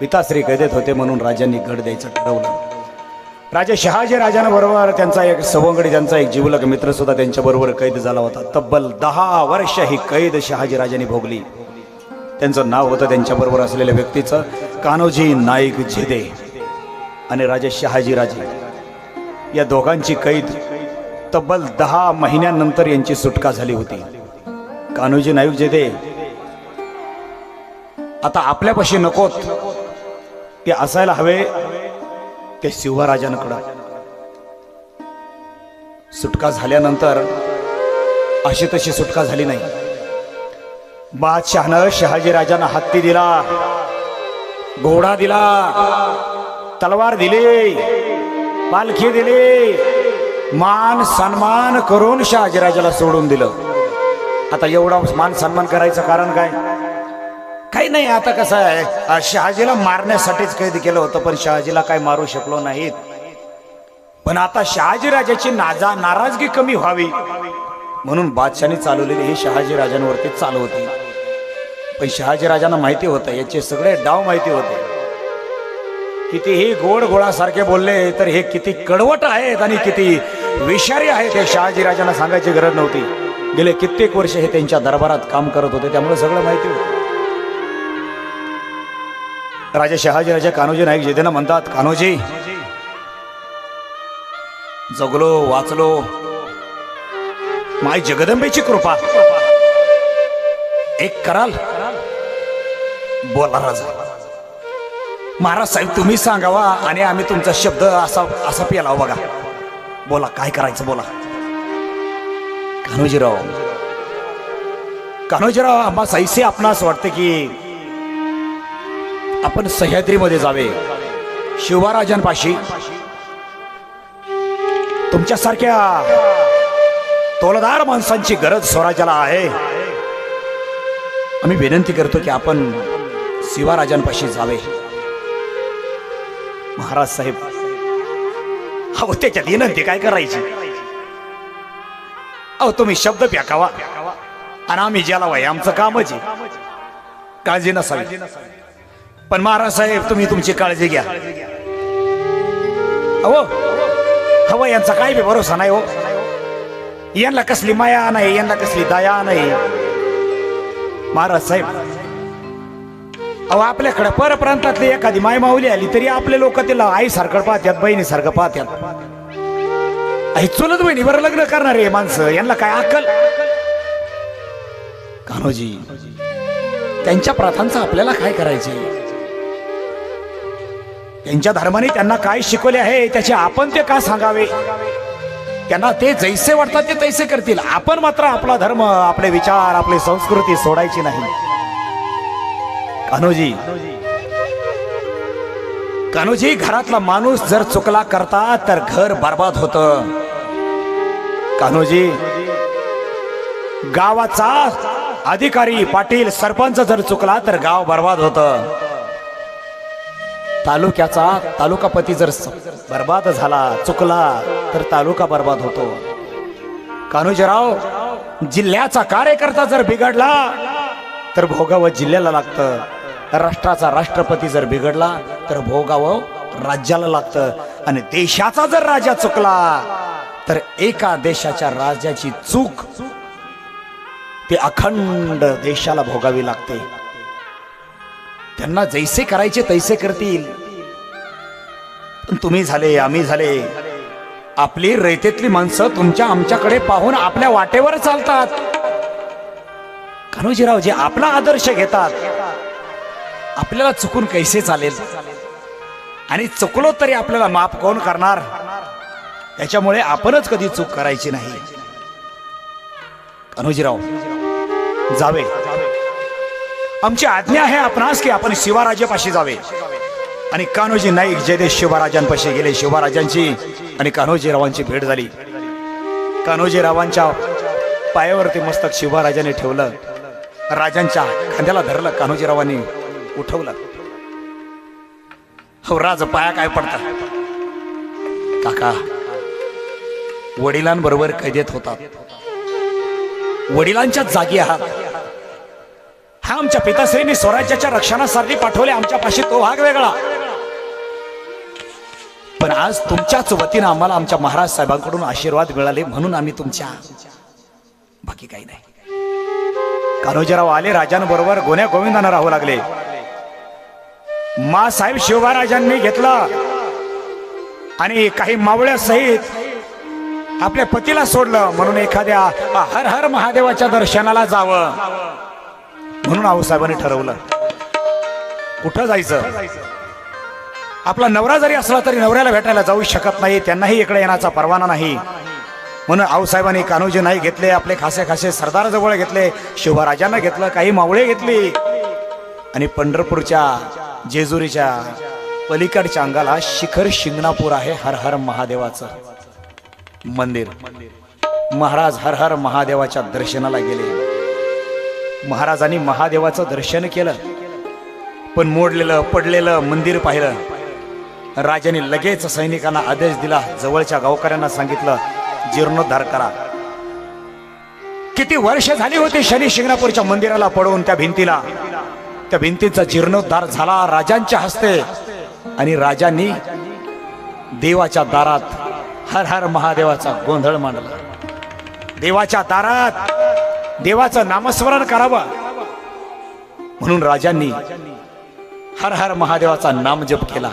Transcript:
पिताश्री कैदेत होते म्हणून राजांनी गड द्यायचं ठरवलं. राजा शहाजी राजांबरोबर त्यांचा एक सवंगडी, त्यांचा एक जिवलग मित्र सुद्धा त्यांच्याबरोबर कैद झाला होता. तब्बल 10 वर्ष ही कैद शहाजी राजांनी भोगली. त्यांचं नाव होतं त्यांच्याबरोबर असलेल्या व्यक्तीचं कान्होजी नाईक जेदे आणि राजा शहाजी राजे. या दोघांची कैद तब्बल 10 महिन्यानंतर यांची सुटका झाली होती. कान्होजी नाईक जेदे आता आपल्यापाशी नकोत, ते असायला हवे ते शिवराजांकडं. सुटका झाल्यानंतर अशी तशी सुटका झाली नाही. बादशहानं शहाजी राजांना हत्ती दिला, घोडा दिला, तलवार दिली, पालखी दिली, मान सन्मान करून शहाजी राजाला सोडून दिलं. आता एवढा मान सन्मान करायचं कारण काय? काही नाही. आता कसं आहे, शहाजीला मारण्यासाठीच कैद केलं होतं, पण शहाजीला काय मारू शकलो नाहीत. पण आता शहाजी राजाची नाराजगी कमी व्हावी म्हणून बादशाहाने चालवलेली ही शहाजी राजांवरती चालू होती. पण शहाजी राजांना माहिती होतं, याचे सगळे डाव माहिती होते. कितीही गोड गोळासारखे बोलले तर हे किती कडवट आहेत आणि किती विषारी आहेत हे शहाजी राजांना सांगायची गरज नव्हती. गेले कित्येक वर्ष हे त्यांच्या दरबारात काम करत होते, त्यामुळे सगळं माहिती होतं. राजा शहाजी राजा कान्होजी नाईक जेदेना म्हणतात, कान्होजी जगलो वाचलो, माय जगदंबेची कृपा, एक कराल? बोला राजा. महाराज साहेब तुम्ही सांगावा आणि आम्ही तुमचा शब्द असा पेलाव. बघा, बोला काय करायचं बोला. कान्होजीराव आम्हा सैसे आपणास वाटते की आपण सह्याद्रीमध्ये जावे, शिवराजांपाशी. तुमच्यासारख्या तोलदार माणसांची गरज स्वराज्याला आहे. आम्ही विनंती करतो की आपण शिवराजांपाशी जावे. महाराज साहेब अहो त्याच्यात विनंती काय करायची? अहो तुम्ही शब्द प्याकावा आणि आम्ही ज्याला वय आमचं कामच आहे, काळजी नसावी. पण महाराज साहेब तुम्ही तुमची काळजी घ्या. अहो हवं यांचा काय बी भरोसा नाही हो. यांना कसली माया नाही, यांना कसली दया नाही. महाराज साहेब अहो आपल्याकडे परप्रांतातली एखादी माय माऊली आली तरी आपले लोक तिला आई सारखं पाहतात, बहिणी सारखं पाहतात. आई चुलत बहिणीवर लग्न करणारे माणसं, यांना काय अक्कल? कान्होजी त्यांच्या प्रथांचं आपल्याला काय करायचे? त्यांच्या धर्माने त्यांना काय शिकवले आहे त्याचे आपण ते का सांगावे? त्यांना ते जैसे वाटतात ते तैसे करतील. आपण मात्र आपला धर्म, आपले विचार, आपली संस्कृती सोडायची नाही. कान्होजी घरातला माणूस जर चुकला करता तर घर बर्बाद होतं. कान्होजी गावाचा अधिकारी, पाटील, सरपंच जर चुकला तर गाव बर्बाद होतं. तालुकापती जर बर्बाद झाला, चुकला तर तालुका बर्बाद होतो. कान्होजीराव जिल्ह्याचा कार्यकर्ता जर बिघडला तर भोगावं जिल्ह्याला लागतं. राष्ट्राचा राष्ट्रपती जर बिघडला तर भोगावं राज्याला लागतं. आणि देशाचा जर राजा चुकला तर एका देशाच्या राजाची चूक ते अखंड देशाला भोगावी लागते. त्यांना जैसे करायचे तैसे करतील. पण तुम्ही झाले, आम्ही झाले, आपली रयतेतली माणसं तुमच्या आमच्याकडे पाहून आपल्या वाटेवर चालतात. कान्होजीराव जे आपला आदर्श घेतात, आपल्याला चुकून कैसे चालेल? आणि चुकलो तरी आपल्याला माफ कोण करणार? त्याच्यामुळे आपणच कधी चूक करायची नाही. कान्होजीराव जावे, आमची आज्ञा आहे आपणास की आपण शिवराजापाशी जावे. आणि कान्होजी नाईक जेदे शिवराजांपाशी गेले. शिवराजांची आणि कान्होजीरावांची भेट झाली. कान्होजीरावांच्या पायावरती मस्तक शिवराजाने ठेवलं, राजांच्या खांद्याला धरलं, कान्होजीरावांनी उठवलं. हो राज पाया काय पडतात? काका वडिलांबरोबर कैदेत होतात, वडिलांच्याच जागी आहात. हा आमच्या पिताश्रींनी स्वराज्याच्या रक्षणासाठी पाठवले, आमच्या पाशी तो भाग वेगळा. पण आज तुमच्याच वतीनं आम्हाला आमच्या महाराज साहेबांकडून आशीर्वाद मिळाले म्हणून आम्ही तुमच्या, बाकी काही नाही. कान्होजीराव आले राजांबरोबर, गोण्या गोविंदानं राहू लागले. मा साहेब शिवबाराजांनी घेतला आणि काही मावळ्या सहित आपल्या पतीला सोडलं म्हणून एखाद्या हर हर महादेवाच्या दर्शनाला जावं म्हणून आऊसाहेबांनी ठरवलं. कुठं जायचं? आपला नवरा जरी असला तरी नवऱ्याला भेटायला जाऊ शकत नाही, त्यांनाही इकडे येण्याचा परवाना नाही. म्हणून आऊसाहेबांनी कान्होजी नाही घेतले, आपले खासे खासे सरदार जवळ घेतले, शिवराजांना घेतलं, काही मावळे घेतली आणि पंढरपूरच्या जेजुरीच्या पलीकडच्या अंगाला शिखर शिंगणापूर आहे हर हर महादेवाचं मंदिर. महाराज हर हर महादेवाच्या दर्शनाला गेले. महाराजांनी महादेवाचं दर्शन केलं, पण मोडलेलं पडलेलं मंदिर पाहिलं. राजाने लगेच सैनिकांना आदेश दिला, जवळच्या गावकऱ्यांना सांगितलं जीर्णोद्धार करा. किती वर्ष झाली होती शनी शिंगणापूरच्या मंदिराला पडून, त्या भिंतीला, त्या भिंतीचा जीर्णोद्धार झाला राजांच्या हस्ते. आणि राजांनी देवाच्या दारात हर हर महादेवाचा गोंधळ मांडला. देवाच्या दारात देवाचं नामस्मरण करावं म्हणून राजांनी हर हर महादेवाचा नामजप केला.